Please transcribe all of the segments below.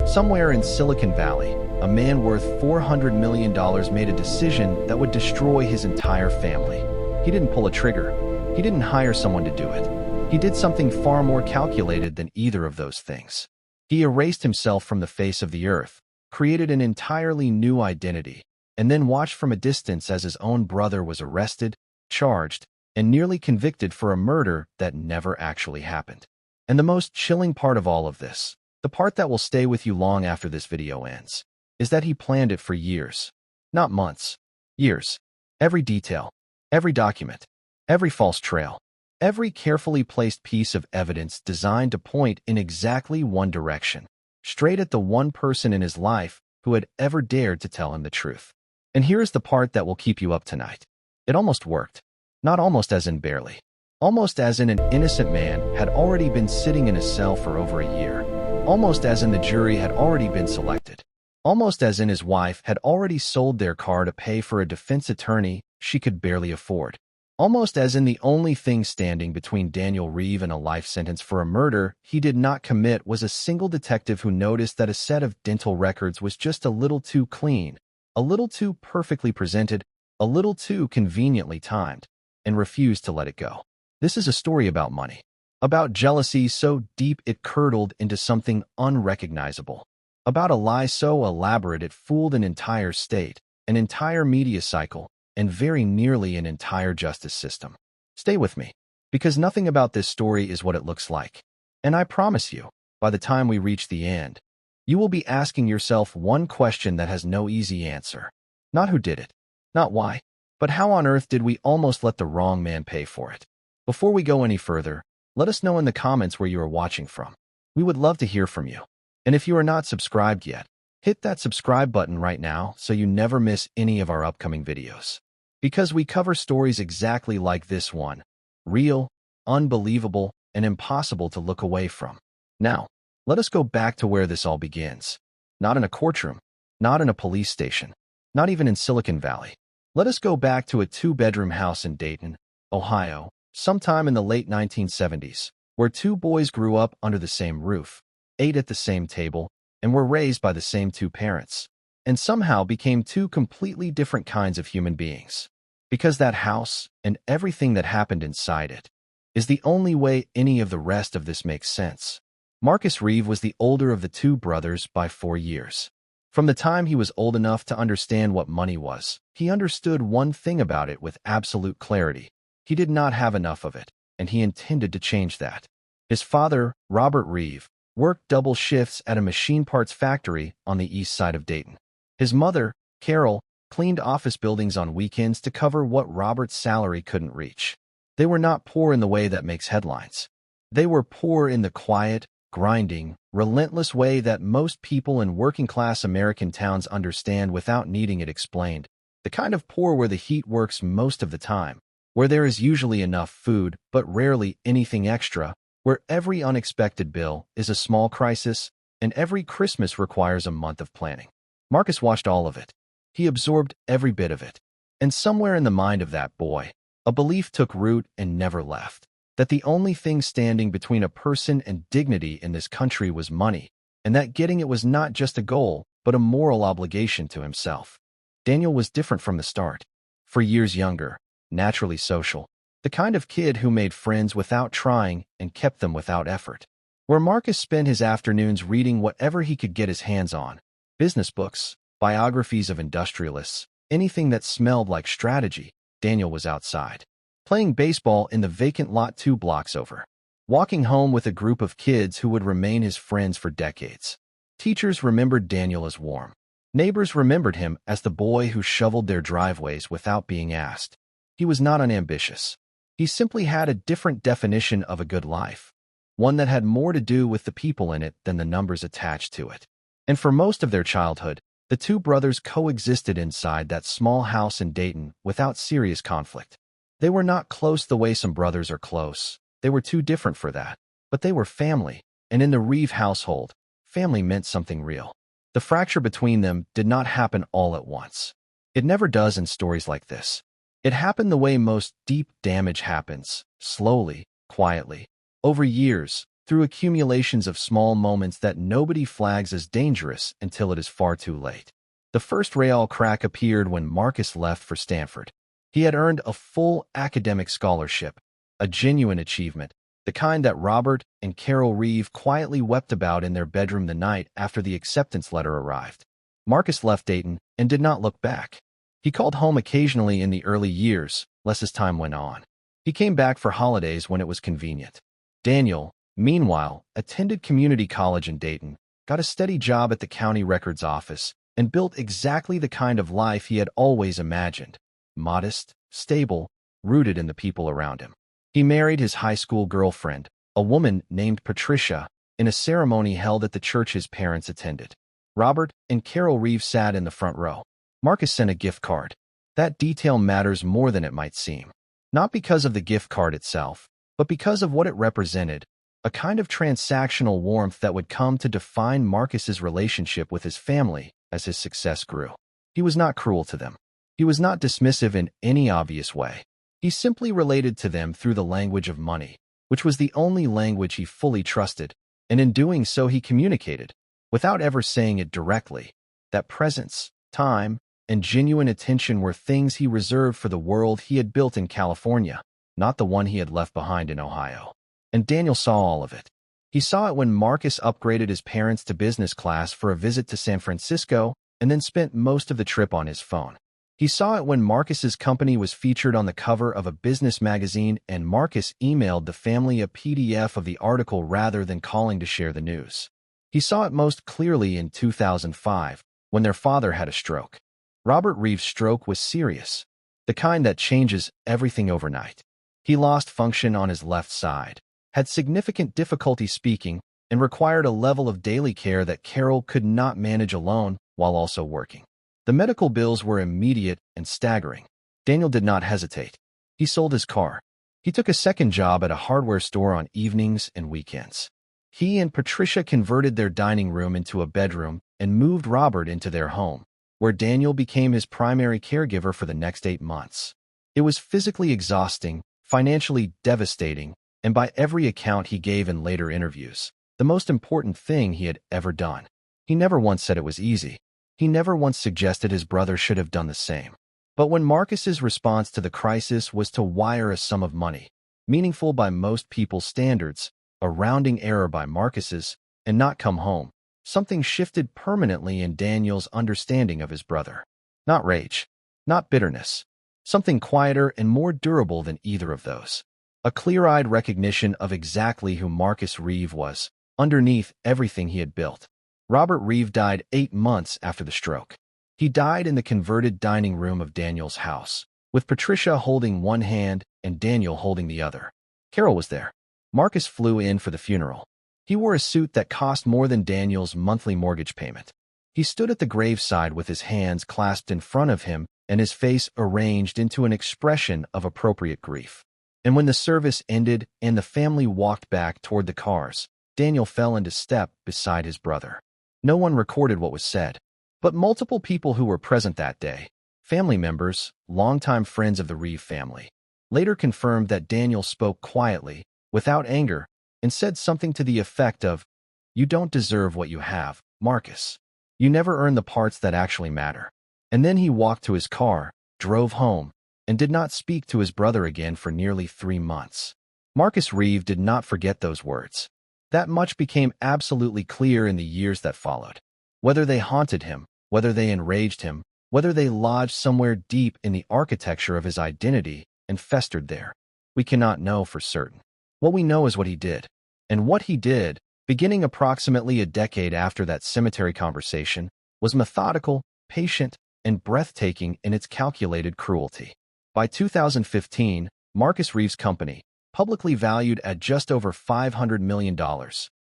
Somewhere in Silicon Valley, a man worth $400 million made a decision that would destroy his entire family. He didn't pull a trigger. He didn't hire someone to do it. He did something far more calculated than either of those things. He erased himself from the face of the earth, created an entirely new identity, and then watched from a distance as his own brother was arrested, charged, and nearly convicted for a murder that never actually happened. And the most chilling part of all of this, the part that will stay with you long after this video ends, is that he planned it for years. Not months. Years. Every detail, every document, every false trail, every carefully placed piece of evidence designed to point in exactly one direction, straight at the one person in his life who had ever dared to tell him the truth. And here's the part that will keep you up tonight. It almost worked. Not almost as in barely. Almost as in an innocent man had already been sitting in a cell for over a year. Almost as in the jury had already been selected. Almost as in his wife had already sold their car to pay for a defense attorney she could barely afford. Almost as in the only thing standing between Daniel Reeve and a life sentence for a murder he did not commit was a single detective who noticed that a set of dental records was just a little too clean, a little too perfectly presented, a little too conveniently timed, and refused to let it go. This is a story about money. About jealousy so deep it curdled into something unrecognizable. About a lie so elaborate it fooled an entire state, an entire media cycle, and very nearly an entire justice system. Stay with me, because nothing about this story is what it looks like. And I promise you, by the time we reach the end, you will be asking yourself one question that has no easy answer. Not who did it, not why, but how on earth did we almost let the wrong man pay for it? Before we go any further, let us know in the comments where you are watching from. We would love to hear from you. And if you are not subscribed yet, hit that subscribe button right now so you never miss any of our upcoming videos. Because we cover stories exactly like this one, real, unbelievable, and impossible to look away from. Now, let us go back to where this all begins. Not in a courtroom, not in a police station, not even in Silicon Valley. Let us go back to a two-bedroom house in Dayton, Ohio, sometime in the late 1970s, where two boys grew up under the same roof, ate at the same table, and were raised by the same two parents, and somehow became two completely different kinds of human beings. Because that house, and everything that happened inside it, is the only way any of the rest of this makes sense. Marcus Reeve was the older of the two brothers by 4 years. From the time he was old enough to understand what money was, he understood one thing about it with absolute clarity. He did not have enough of it, and he intended to change that. His father, Robert Reeve, worked double shifts at a machine parts factory on the east side of Dayton. His mother, Carol, cleaned office buildings on weekends to cover what Robert's salary couldn't reach. They were not poor in the way that makes headlines. They were poor in the quiet, grinding, relentless way that most people in working-class American towns understand without needing it explained. The kind of poor where the heat works most of the time, where there is usually enough food but rarely anything extra, where every unexpected bill is a small crisis, and every Christmas requires a month of planning. Marcus watched all of it. He absorbed every bit of it. And somewhere in the mind of that boy, a belief took root and never left, that the only thing standing between a person and dignity in this country was money, and that getting it was not just a goal, but a moral obligation to himself. Daniel was different from the start. For years younger, naturally social, the kind of kid who made friends without trying and kept them without effort. Where Marcus spent his afternoons reading whatever he could get his hands on, business books, biographies of industrialists, anything that smelled like strategy, Daniel was outside, playing baseball in the vacant lot 2 blocks over, walking home with a group of kids who would remain his friends for decades. Teachers remembered Daniel as warm. Neighbors remembered him as the boy who shoveled their driveways without being asked. He was not unambitious. He simply had a different definition of a good life, one that had more to do with the people in it than the numbers attached to it. And for most of their childhood, the two brothers coexisted inside that small house in Dayton without serious conflict. They were not close the way some brothers are close. They were too different for that. But they were family, and in the Reeve household, family meant something real. The fracture between them did not happen all at once. It never does in stories like this. It happened the way most deep damage happens, slowly, quietly, over years, through accumulations of small moments that nobody flags as dangerous until it is far too late. The first real crack appeared when Marcus left for Stanford. He had earned a full academic scholarship, a genuine achievement, the kind that Robert and Carol Reeve quietly wept about in their bedroom the night after the acceptance letter arrived. Marcus left Dayton and did not look back. He called home occasionally in the early years, less as time went on. He came back for holidays when it was convenient. Daniel, meanwhile, attended community college in Dayton, got a steady job at the county records office, and built exactly the kind of life he had always imagined: modest, stable, rooted in the people around him. He married his high school girlfriend, a woman named Patricia, in a ceremony held at the church his parents attended. Robert and Carol Reeve sat in the front row. Marcus sent a gift card. That detail matters more than it might seem. Not because of the gift card itself, but because of what it represented, a kind of transactional warmth that would come to define Marcus's relationship with his family as his success grew. He was not cruel to them. He was not dismissive in any obvious way. He simply related to them through the language of money, which was the only language he fully trusted, and in doing so he communicated, without ever saying it directly, that presence, time, and genuine attention were things he reserved for the world he had built in California, not the one he had left behind in Ohio. And Daniel saw all of it. He saw it when Marcus upgraded his parents to business class for a visit to San Francisco and then spent most of the trip on his phone. He saw it when Marcus's company was featured on the cover of a business magazine and Marcus emailed the family a PDF of the article rather than calling to share the news. He saw it most clearly in 2005, when their father had a stroke. Robert Reeve's stroke was serious, the kind that changes everything overnight. He lost function on his left side, had significant difficulty speaking, and required a level of daily care that Carol could not manage alone while also working. The medical bills were immediate and staggering. Daniel did not hesitate. He sold his car. He took a second job at a hardware store on evenings and weekends. He and Patricia converted their dining room into a bedroom and moved Robert into their home, where Daniel became his primary caregiver for the next 8 months. It was physically exhausting, financially devastating, and by every account he gave in later interviews, the most important thing he had ever done. He never once said it was easy. He never once suggested his brother should have done the same. But when Marcus's response to the crisis was to wire a sum of money, meaningful by most people's standards, a rounding error by Marcus's, and not come home, something shifted permanently in Daniel's understanding of his brother. Not rage, not bitterness, something quieter and more durable than either of those. A clear-eyed recognition of exactly who Marcus Reeve was, underneath everything he had built. Robert Reeve died 8 months after the stroke. He died in the converted dining room of Daniel's house, with Patricia holding one hand and Daniel holding the other. Carol was there. Marcus flew in for the funeral. He wore a suit that cost more than Daniel's monthly mortgage payment. He stood at the graveside with his hands clasped in front of him and his face arranged into an expression of appropriate grief. And when the service ended and the family walked back toward the cars, Daniel fell into step beside his brother. No one recorded what was said, but multiple people who were present that day, family members, longtime friends of the Reeve family, later confirmed that Daniel spoke quietly, without anger, and said something to the effect of, "You don't deserve what you have, Marcus. You never earn the parts that actually matter." And then he walked to his car, drove home, and did not speak to his brother again for nearly 3 months. Marcus Reeve did not forget those words. That much became absolutely clear in the years that followed. Whether they haunted him, whether they enraged him, whether they lodged somewhere deep in the architecture of his identity and festered there, we cannot know for certain. What we know is what he did. And what he did, beginning approximately a decade after that cemetery conversation, was methodical, patient, and breathtaking in its calculated cruelty. By 2015, Marcus Reeve's company, publicly valued at just over $500 million,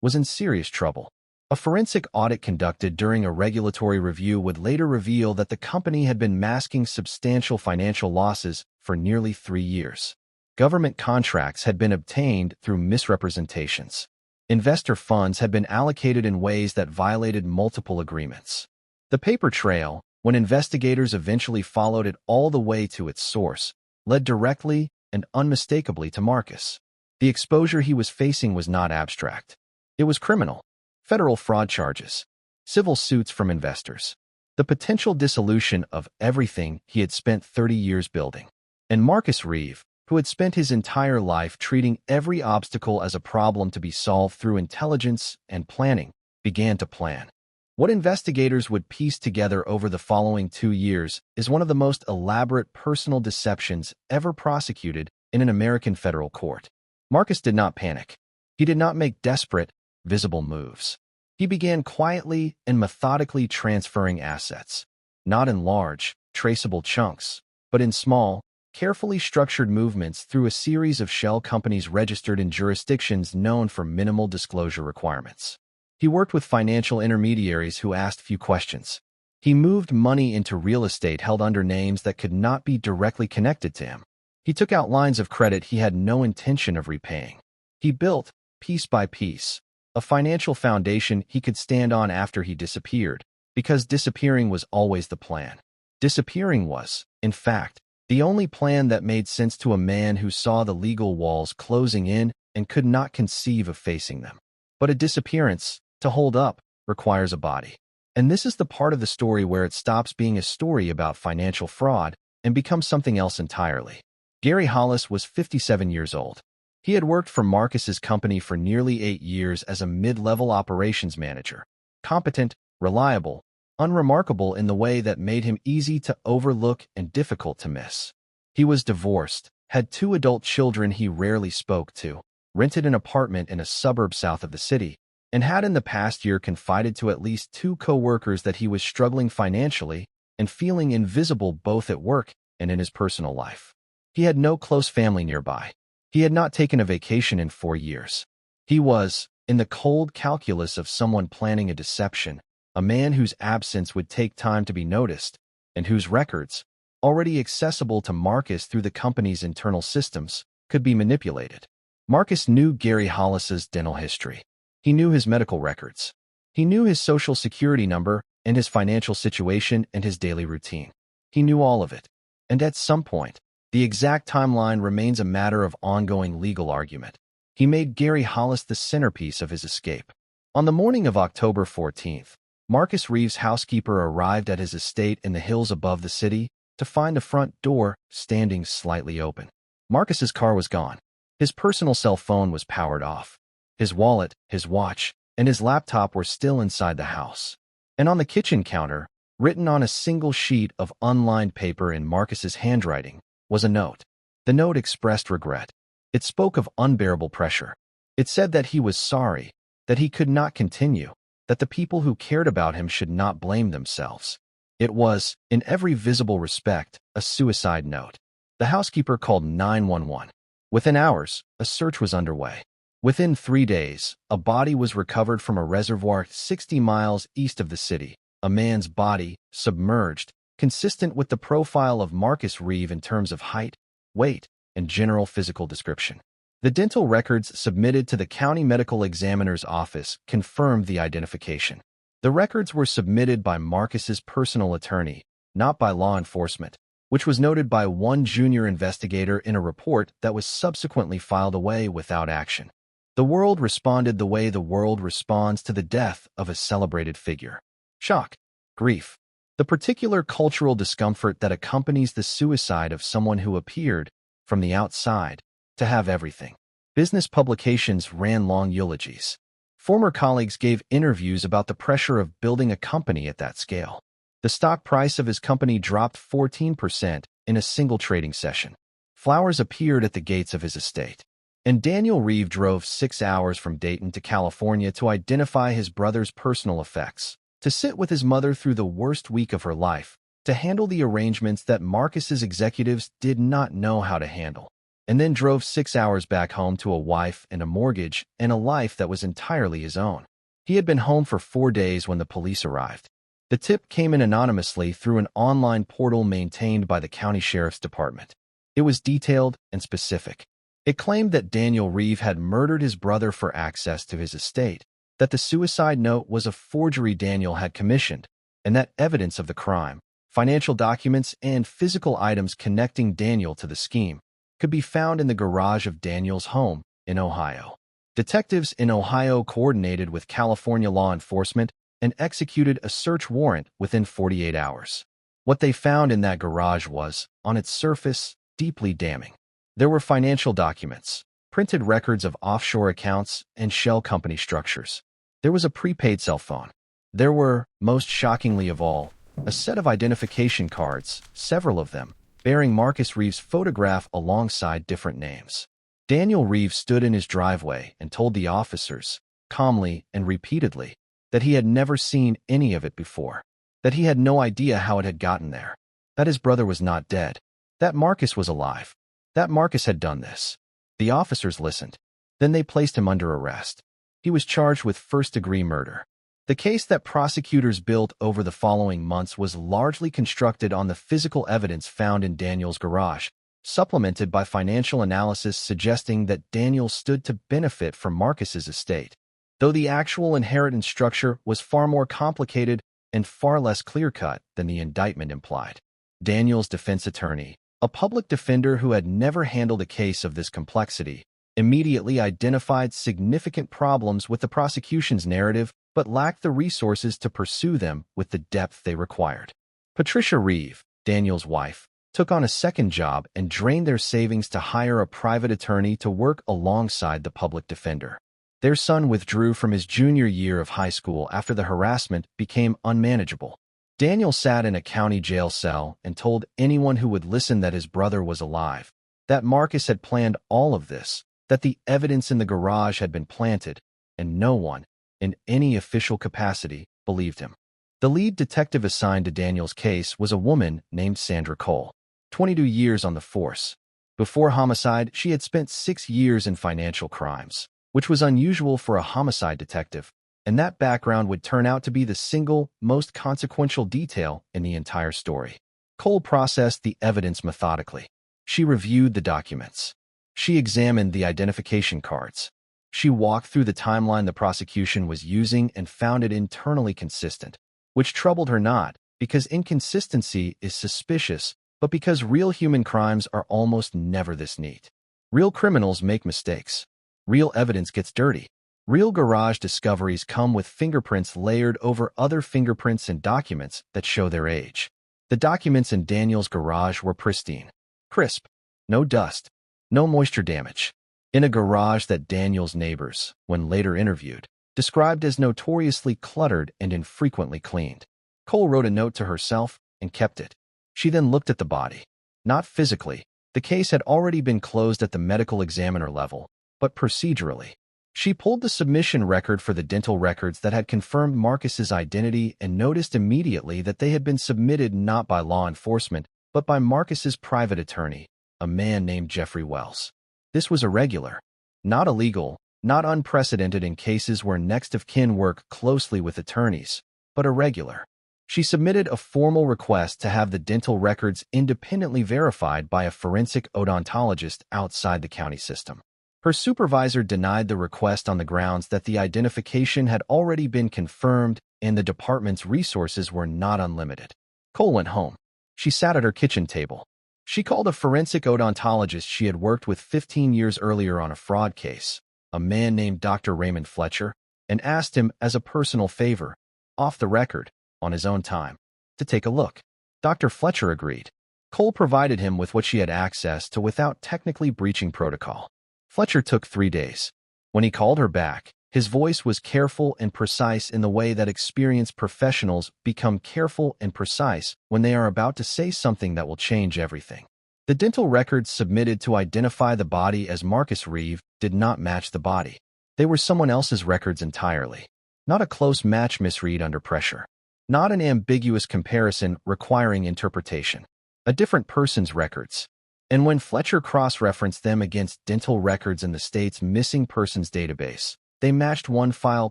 was in serious trouble. A forensic audit conducted during a regulatory review would later reveal that the company had been masking substantial financial losses for nearly 3 years. Government contracts had been obtained through misrepresentations. Investor funds had been allocated in ways that violated multiple agreements. The paper trail, when investigators eventually followed it all the way to its source, led directly and unmistakably to Marcus. The exposure he was facing was not abstract. It was criminal. Federal fraud charges. Civil suits from investors. The potential dissolution of everything he had spent 30 years building. And Marcus Reeve, who had spent his entire life treating every obstacle as a problem to be solved through intelligence and planning, began to plan. What investigators would piece together over the following 2 years is one of the most elaborate personal deceptions ever prosecuted in an American federal court. Marcus did not panic. He did not make desperate, visible moves. He began quietly and methodically transferring assets, not in large, traceable chunks, but in small, carefully structured movements through a series of shell companies registered in jurisdictions known for minimal disclosure requirements. He worked with financial intermediaries who asked few questions. He moved money into real estate held under names that could not be directly connected to him. He took out lines of credit he had no intention of repaying. He built, piece by piece, a financial foundation he could stand on after he disappeared, because disappearing was always the plan. Disappearing was, in fact, the only plan that made sense to a man who saw the legal walls closing in and could not conceive of facing them. But a disappearance, to hold up, requires a body. And this is the part of the story where it stops being a story about financial fraud and becomes something else entirely. Gary Hollis was 57 years old. He had worked for Marcus's company for nearly 8 years as a mid-level operations manager. Competent, reliable, unremarkable in the way that made him easy to overlook and difficult to miss. He was divorced, had 2 adult children he rarely spoke to, rented an apartment in a suburb south of the city, and had in the past year confided to at least 2 co-workers that he was struggling financially and feeling invisible both at work and in his personal life. He had no close family nearby. He had not taken a vacation in 4 years. He was, in the cold calculus of someone planning a deception, a man whose absence would take time to be noticed, and whose records, already accessible to Marcus through the company's internal systems, could be manipulated. Marcus knew Gary Hollis's dental history. He knew his medical records. He knew his social security number and his financial situation and his daily routine. He knew all of it. And at some point, the exact timeline remains a matter of ongoing legal argument. He made Gary Hollis the centerpiece of his escape. On the morning of October 14th, Marcus Reeve's housekeeper arrived at his estate in the hills above the city to find the front door standing slightly open. Marcus's car was gone. His personal cell phone was powered off. His wallet, his watch, and his laptop were still inside the house. And on the kitchen counter, written on a single sheet of unlined paper in Marcus's handwriting, was a note. The note expressed regret. It spoke of unbearable pressure. It said that he was sorry, that he could not continue, that the people who cared about him should not blame themselves. It was, in every visible respect, a suicide note. The housekeeper called 911. Within hours, a search was underway. Within 3 days, a body was recovered from a reservoir 60 miles east of the city. A man's body, submerged, consistent with the profile of Marcus Reeve in terms of height, weight, and general physical description. The dental records submitted to the county medical examiner's office confirmed the identification. The records were submitted by Marcus's personal attorney, not by law enforcement, which was noted by one junior investigator in a report that was subsequently filed away without action. The world responded the way the world responds to the death of a celebrated figure. Shock, grief, the particular cultural discomfort that accompanies the suicide of someone who appeared, from the outside, to have everything. Business publications ran long eulogies. Former colleagues gave interviews about the pressure of building a company at that scale. The stock price of his company dropped 14% in a single trading session. Flowers appeared at the gates of his estate. And Daniel Reeve drove 6 hours from Dayton to California to identify his brother's personal effects, to sit with his mother through the worst week of her life, to handle the arrangements that Marcus's executives did not know how to handle, and then drove 6 hours back home to a wife and a mortgage and a life that was entirely his own. He had been home for 4 days when the police arrived. The tip came in anonymously through an online portal maintained by the county sheriff's department. It was detailed and specific. It claimed that Daniel Reeve had murdered his brother for access to his estate, that the suicide note was a forgery Daniel had commissioned, and that evidence of the crime, financial documents, and physical items connecting Daniel to the scheme, could be found in the garage of Daniel's home in Ohio. Detectives in Ohio coordinated with California law enforcement and executed a search warrant within 48 hours. What they found in that garage was, on its surface, deeply damning. There were financial documents, printed records of offshore accounts, and shell company structures. There was a prepaid cell phone. There were, most shockingly of all, a set of identification cards, several of them, bearing Marcus Reeves' photograph alongside different names. Daniel Reeves stood in his driveway and told the officers, calmly and repeatedly, that he had never seen any of it before, that he had no idea how it had gotten there, that his brother was not dead, that Marcus was alive, that Marcus had done this. The officers listened. Then they placed him under arrest. He was charged with first-degree murder. The case that prosecutors built over the following months was largely constructed on the physical evidence found in Daniel's garage, supplemented by financial analysis suggesting that Daniel stood to benefit from Marcus's estate. Though the actual inheritance structure was far more complicated and far less clear-cut than the indictment implied. Daniel's defense attorney, a public defender who had never handled a case of this complexity, immediately identified significant problems with the prosecution's narrative but lacked the resources to pursue them with the depth they required. Patricia Reeve, Daniel's wife, took on a second job and drained their savings to hire a private attorney to work alongside the public defender. Their son withdrew from his junior year of high school after the harassment became unmanageable. Daniel sat in a county jail cell and told anyone who would listen that his brother was alive, that Marcus had planned all of this, that the evidence in the garage had been planted, and no one, in any official capacity, believed him. The lead detective assigned to Daniel's case was a woman named Sandra Cole, 22 years on the force. Before homicide, she had spent 6 years in financial crimes, which was unusual for a homicide detective, and that background would turn out to be the single most consequential detail in the entire story. Cole processed the evidence methodically. She reviewed the documents. She examined the identification cards. She walked through the timeline the prosecution was using and found it internally consistent, which troubled her not because inconsistency is suspicious, but because real human crimes are almost never this neat. Real criminals make mistakes. Real evidence gets dirty. Real garage discoveries come with fingerprints layered over other fingerprints and documents that show their age. The documents in Daniel's garage were pristine, crisp, no dust, no moisture damage. In a garage that Daniel's neighbors, when later interviewed, described as notoriously cluttered and infrequently cleaned. Cole wrote a note to herself and kept it. She then looked at the body. Not physically. The case had already been closed at the medical examiner level, but procedurally. She pulled the submission record for the dental records that had confirmed Marcus's identity and noticed immediately that they had been submitted not by law enforcement, but by Marcus's private attorney, a man named Jeffrey Wells. This was irregular, not illegal, not unprecedented in cases where next of kin work closely with attorneys, but irregular. She submitted a formal request to have the dental records independently verified by a forensic odontologist outside the county system. Her supervisor denied the request on the grounds that the identification had already been confirmed and the department's resources were not unlimited. Cole went home. She sat at her kitchen table. She called a forensic odontologist she had worked with 15 years earlier on a fraud case, a man named Dr. Raymond Fletcher, and asked him as a personal favor, off the record, on his own time, to take a look. Dr. Fletcher agreed. Cole provided him with what she had access to without technically breaching protocol. Fletcher took 3 days. When he called her back, his voice was careful and precise in the way that experienced professionals become careful and precise when they are about to say something that will change everything. The dental records submitted to identify the body as Marcus Reeve did not match the body. They were someone else's records entirely. Not a close match misread under pressure. Not an ambiguous comparison requiring interpretation. A different person's records. And when Fletcher cross-referenced them against dental records in the state's missing persons database, they matched one file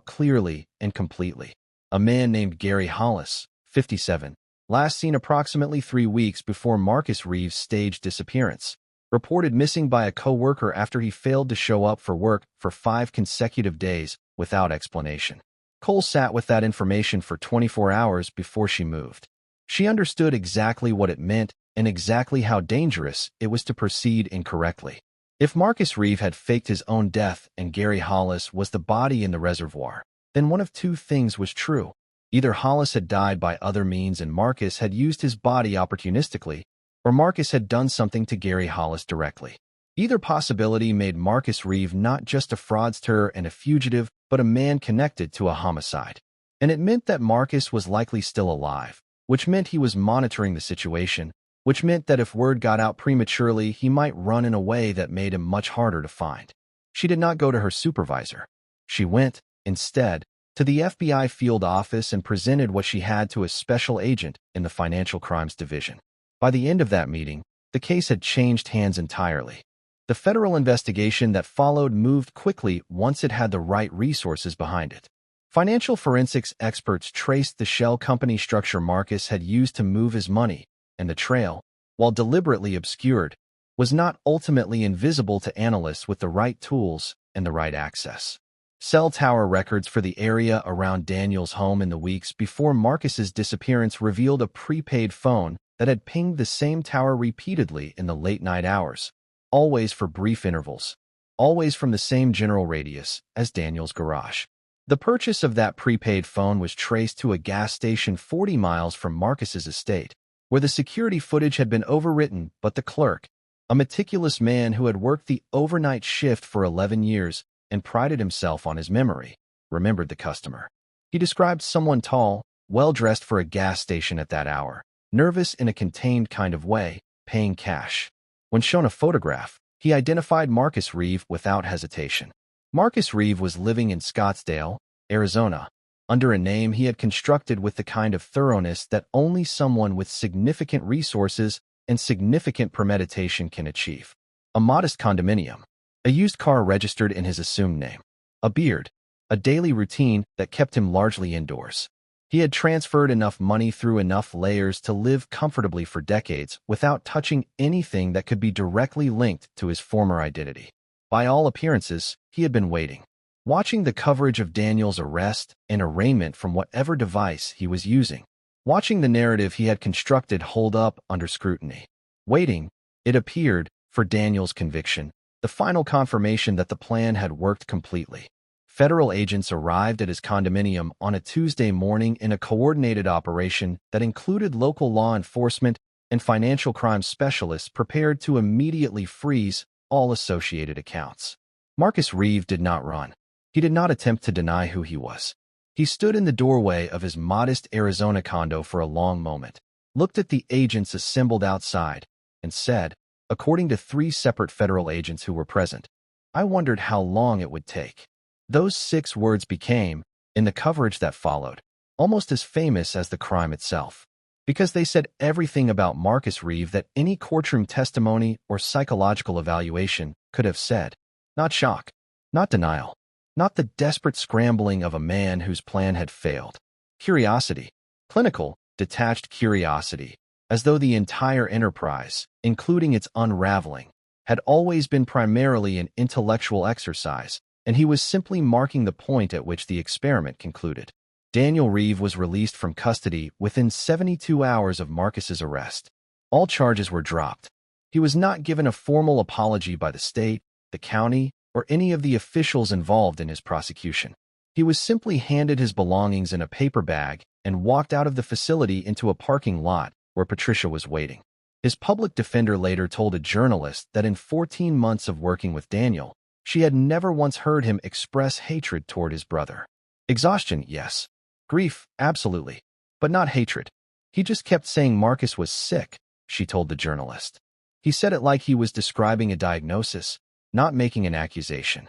clearly and completely. A man named Gary Hollis, 57, last seen approximately 3 weeks before Marcus Reeves' staged disappearance, reported missing by a co-worker after he failed to show up for work for 5 consecutive days without explanation. Cole sat with that information for 24 hours before she moved. She understood exactly what it meant and exactly how dangerous it was to proceed incorrectly. If Marcus Reeve had faked his own death and Gary Hollis was the body in the reservoir, then one of two things was true. Either Hollis had died by other means and Marcus had used his body opportunistically, or Marcus had done something to Gary Hollis directly. Either possibility made Marcus Reeve not just a fraudster and a fugitive, but a man connected to a homicide. And it meant that Marcus was likely still alive, which meant he was monitoring the situation, which meant that if word got out prematurely, he might run in a way that made him much harder to find. She did not go to her supervisor. She went, instead, to the FBI field office and presented what she had to a special agent in the Financial Crimes Division. By the end of that meeting, the case had changed hands entirely. The federal investigation that followed moved quickly once it had the right resources behind it. Financial forensics experts traced the shell company structure Marcus had used to move his money, and the trail, while deliberately obscured, was not ultimately invisible to analysts with the right tools and the right access. Cell tower records for the area around Daniel's home in the weeks before Marcus's disappearance revealed a prepaid phone that had pinged the same tower repeatedly in the late-night hours, always for brief intervals, always from the same general radius as Daniel's garage. The purchase of that prepaid phone was traced to a gas station 40 miles from Marcus's estate, where the security footage had been overwritten, but the clerk, a meticulous man who had worked the overnight shift for 11 years and prided himself on his memory, remembered the customer. He described someone tall, well-dressed for a gas station at that hour, nervous in a contained kind of way, paying cash. When shown a photograph, he identified Marcus Reeve without hesitation. Marcus Reeve was living in Scottsdale, Arizona, under a name he had constructed with the kind of thoroughness that only someone with significant resources and significant premeditation can achieve. A modest condominium, a used car registered in his assumed name, a beard, a daily routine that kept him largely indoors. He had transferred enough money through enough layers to live comfortably for decades without touching anything that could be directly linked to his former identity. By all appearances, he had been waiting, watching the coverage of Daniel's arrest and arraignment from whatever device he was using, watching the narrative he had constructed hold up under scrutiny. Waiting, it appeared, for Daniel's conviction, the final confirmation that the plan had worked completely. Federal agents arrived at his condominium on a Tuesday morning in a coordinated operation that included local law enforcement and financial crime specialists prepared to immediately freeze all associated accounts. Marcus Reeve did not run. He did not attempt to deny who he was. He stood in the doorway of his modest Arizona condo for a long moment, looked at the agents assembled outside, and said, according to 3 separate federal agents who were present, "I wondered how long it would take." Those 6 words became, in the coverage that followed, almost as famous as the crime itself, because they said everything about Marcus Reeve that any courtroom testimony or psychological evaluation could have said. Not shock, not denial, not the desperate scrambling of a man whose plan had failed. Curiosity, clinical, detached curiosity, as though the entire enterprise, including its unraveling, had always been primarily an intellectual exercise, and he was simply marking the point at which the experiment concluded. Daniel Reeve was released from custody within 72 hours of Marcus's arrest. All charges were dropped. He was not given a formal apology by the state, the county, or any of the officials involved in his prosecution. He was simply handed his belongings in a paper bag and walked out of the facility into a parking lot where Patricia was waiting. His public defender later told a journalist that in 14 months of working with Daniel, she had never once heard him express hatred toward his brother. Exhaustion, yes. Grief, absolutely. But not hatred. He just kept saying Marcus was sick, she told the journalist. He said it like he was describing a diagnosis, not making an accusation.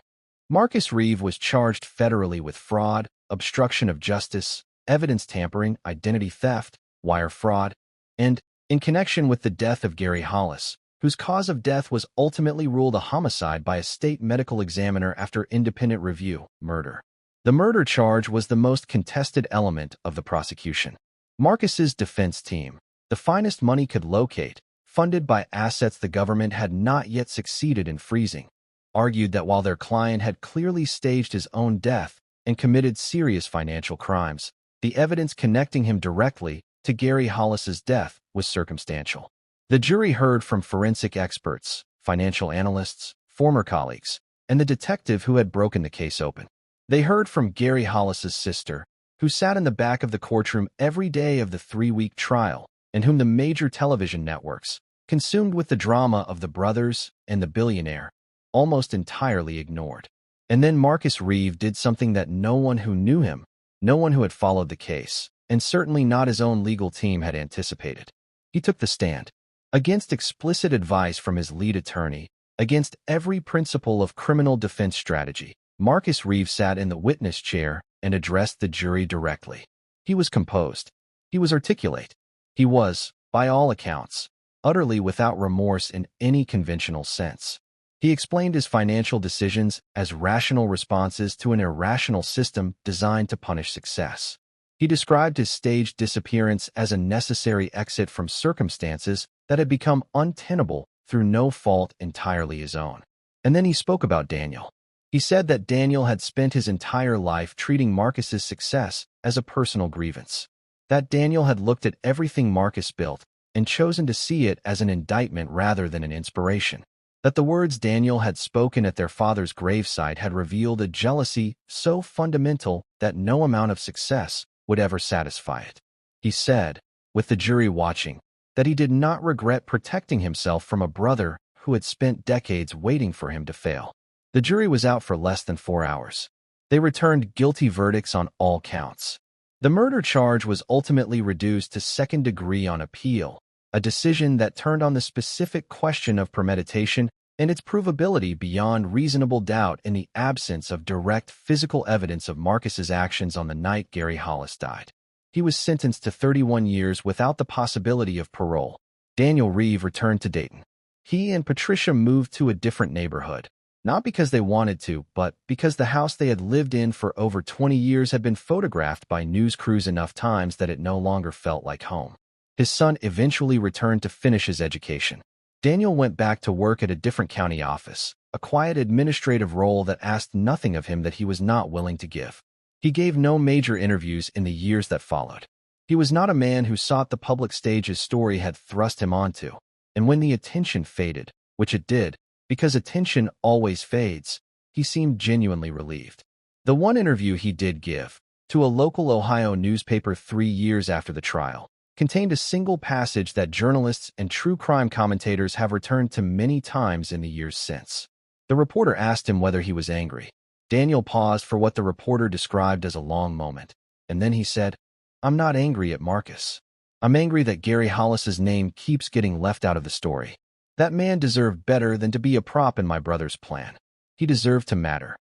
Marcus Reeve was charged federally with fraud, obstruction of justice, evidence tampering, identity theft, wire fraud, and, in connection with the death of Gary Hollis, whose cause of death was ultimately ruled a homicide by a state medical examiner after independent review, murder. The murder charge was the most contested element of the prosecution. Marcus's defense team, the finest money could locate, funded by assets the government had not yet succeeded in freezing, argued that while their client had clearly staged his own death and committed serious financial crimes, the evidence connecting him directly to Gary Hollis's death was circumstantial. The jury heard from forensic experts, financial analysts, former colleagues, and the detective who had broken the case open. They heard from Gary Hollis's sister, who sat in the back of the courtroom every day of the 3-week trial, and whom the major television networks, consumed with the drama of the brothers and the billionaire, almost entirely ignored. And then Marcus Reeve did something that no one who knew him, no one who had followed the case, and certainly not his own legal team had anticipated. He took the stand. Against explicit advice from his lead attorney, against every principle of criminal defense strategy, Marcus Reeve sat in the witness chair and addressed the jury directly. He was composed. He was articulate. He was, by all accounts, utterly without remorse in any conventional sense. He explained his financial decisions as rational responses to an irrational system designed to punish success. He described his staged disappearance as a necessary exit from circumstances that had become untenable through no fault entirely his own. And then he spoke about Daniel. He said that Daniel had spent his entire life treating Marcus's success as a personal grievance. That Daniel had looked at everything Marcus built and chosen to see it as an indictment rather than an inspiration. That the words Daniel had spoken at their father's gravesite had revealed a jealousy so fundamental that no amount of success would ever satisfy it. He said, with the jury watching, that he did not regret protecting himself from a brother who had spent decades waiting for him to fail. The jury was out for less than 4 hours. They returned guilty verdicts on all counts. The murder charge was ultimately reduced to second degree on appeal, a decision that turned on the specific question of premeditation and its provability beyond reasonable doubt in the absence of direct physical evidence of Marcus's actions on the night Gary Hollis died. He was sentenced to 31 years without the possibility of parole. Daniel Reeve returned to Dayton. He and Patricia moved to a different neighborhood, not because they wanted to, but because the house they had lived in for over 20 years had been photographed by news crews enough times that it no longer felt like home. His son eventually returned to finish his education. Daniel went back to work at a different county office, a quiet administrative role that asked nothing of him that he was not willing to give. He gave no major interviews in the years that followed. He was not a man who sought the public stage his story had thrust him onto, and when the attention faded, which it did, because attention always fades, he seemed genuinely relieved. The one interview he did give, to a local Ohio newspaper 3 years after the trial, contained a single passage that journalists and true crime commentators have returned to many times in the years since. The reporter asked him whether he was angry. Daniel paused for what the reporter described as a long moment, and then he said, "I'm not angry at Marcus. I'm angry that Gary Hollis's name keeps getting left out of the story. That man deserved better than to be a prop in my brother's plan. He deserved to matter."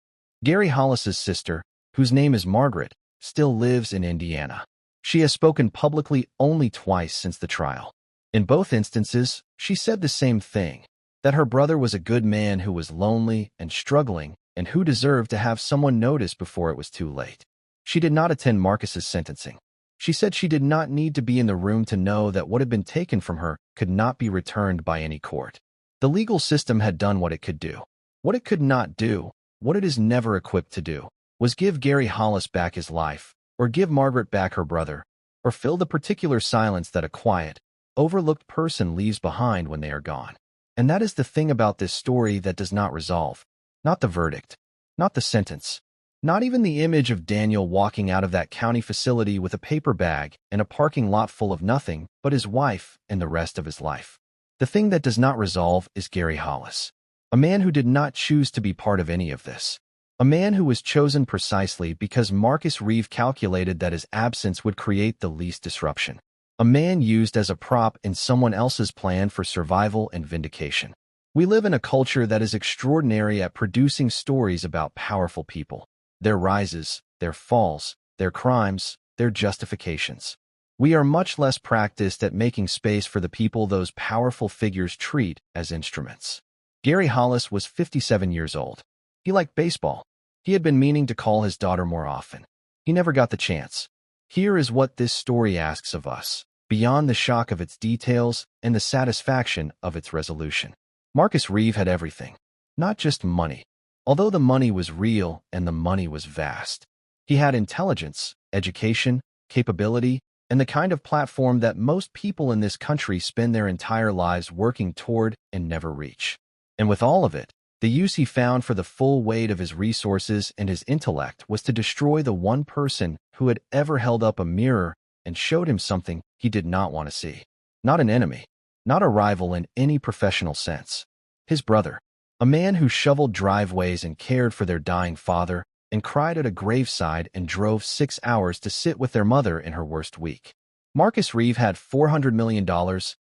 Gary Hollis's sister, whose name is Margaret, still lives in Indiana. She has spoken publicly only twice since the trial. In both instances, she said the same thing, that her brother was a good man who was lonely and struggling and who deserved to have someone notice before it was too late. She did not attend Marcus's sentencing. She said she did not need to be in the room to know that what had been taken from her could not be returned by any court. The legal system had done what it could do. What it could not do, what it is never equipped to do, was give Gary Hollis back his life, or give Margaret back her brother, or fill the particular silence that a quiet, overlooked person leaves behind when they are gone. And that is the thing about this story that does not resolve. Not the verdict, not the sentence, not even the image of Daniel walking out of that county facility with a paper bag and a parking lot full of nothing but his wife and the rest of his life. The thing that does not resolve is Gary Hollis, a man who did not choose to be part of any of this. A man who was chosen precisely because Marcus Reeve calculated that his absence would create the least disruption. A man used as a prop in someone else's plan for survival and vindication. We live in a culture that is extraordinary at producing stories about powerful people, their rises, their falls, their crimes, their justifications. We are much less practiced at making space for the people those powerful figures treat as instruments. Gary Hollis was 57 years old. He liked baseball. He had been meaning to call his daughter more often. He never got the chance. Here is what this story asks of us, beyond the shock of its details and the satisfaction of its resolution. Marcus Reeve had everything, not just money, although the money was real and the money was vast. He had intelligence, education, capability, and the kind of platform that most people in this country spend their entire lives working toward and never reach. And with all of it, The use he found for the full weight of his resources and his intellect was to destroy the one person who had ever held up a mirror and showed him something he did not want to see. Not an enemy, not a rival in any professional sense. His brother, a man who shoveled driveways and cared for their dying father and cried at a graveside and drove 6 hours to sit with their mother in her worst week. Marcus Reeve had $400 million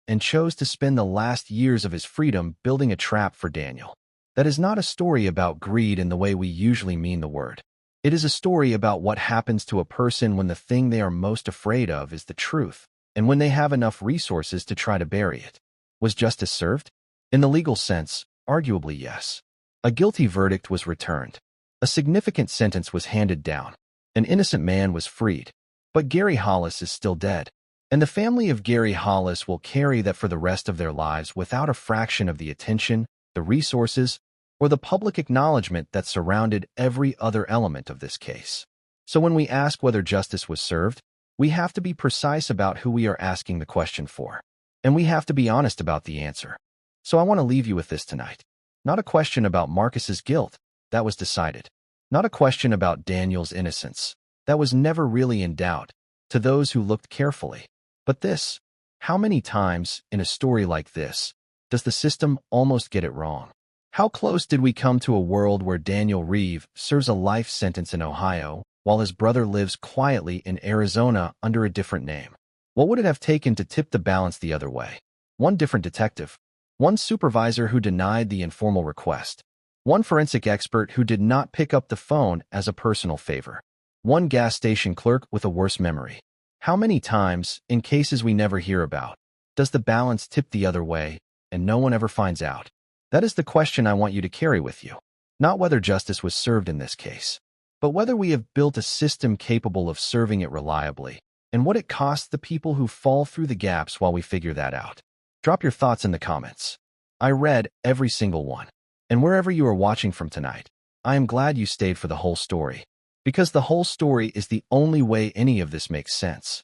and chose to spend the last years of his freedom building a trap for Daniel. That is not a story about greed in the way we usually mean the word. It is a story about what happens to a person when the thing they are most afraid of is the truth, and when they have enough resources to try to bury it. Was justice served? In the legal sense, arguably yes. A guilty verdict was returned. A significant sentence was handed down. An innocent man was freed. But Gary Hollis is still dead. And the family of Gary Hollis will carry that for the rest of their lives without a fraction of the attention, the resources, or the public acknowledgement that surrounded every other element of this case. So when we ask whether justice was served, we have to be precise about who we are asking the question for. And we have to be honest about the answer. So I want to leave you with this tonight. Not a question about Marcus's guilt. That was decided. Not a question about Daniel's innocence. That was never really in doubt, to those who looked carefully. But this, how many times, in a story like this, does the system almost get it wrong? How close did we come to a world where Daniel Reeve serves a life sentence in Ohio, while his brother lives quietly in Arizona under a different name? What would it have taken to tip the balance the other way? One different detective, one supervisor who denied the informal request, one forensic expert who did not pick up the phone as a personal favor, one gas station clerk with a worse memory. How many times, in cases we never hear about, does the balance tip the other way and no one ever finds out? That is the question I want you to carry with you. Not whether justice was served in this case, but whether we have built a system capable of serving it reliably, and what it costs the people who fall through the gaps while we figure that out. Drop your thoughts in the comments. I read every single one. And wherever you are watching from tonight, I am glad you stayed for the whole story. Because the whole story is the only way any of this makes sense.